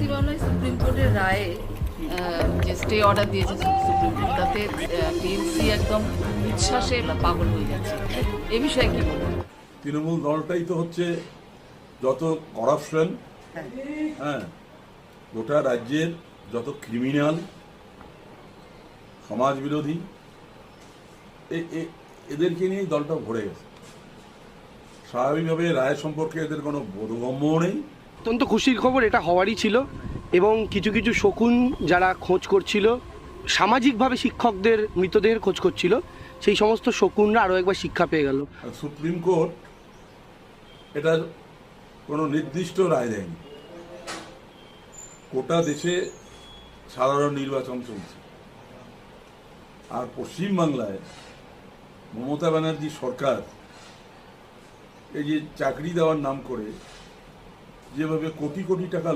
SC মামলায় supreme কোর্টের রায়ে যে স্টে অর্ডার দিয়েছে সুপ্রিম কোর্ট, তাতে টিএমসি একদম উচ্ছ্বাসে পাগল হয়ে যাচ্ছে। এ বিষয়ে কি বলবেন? তৃণমূল দলটাই তো হচ্ছে যত করাপশন, হ্যাঁ, গোটা রাজ্যের যত ক্রিমিনাল, সমাজ বিরোধী, এদেরকে নিয়েই দলটা ভরে গেছে। স্বাভাবিকভাবে রায় সম্পর্কে এদের কোনো বোধগম্যও নেই। অত্যন্ত খুশির খবর, এটা হওয়ারই ছিল। এবং কিছু কিছু শকুন যারা খোঁজ করছিল, সামাজিকভাবে শিক্ষকদের মৃতদেহের খোঁজ করছিল, সেই সমস্ত শকুনরা আরও একবার শিক্ষা পেয়ে গেল। সুপ্রিম কোর্ট এটার কোনো নির্দিষ্ট রায় দেয়নি। গোটা দেশে সাধারণ নির্বাচন চলছে, আর পশ্চিমবাংলায় মমতা ব্যানার্জি সরকার এই যে চাকরি দেওয়ার নাম করে যেভাবে কোটি কোটি টাকা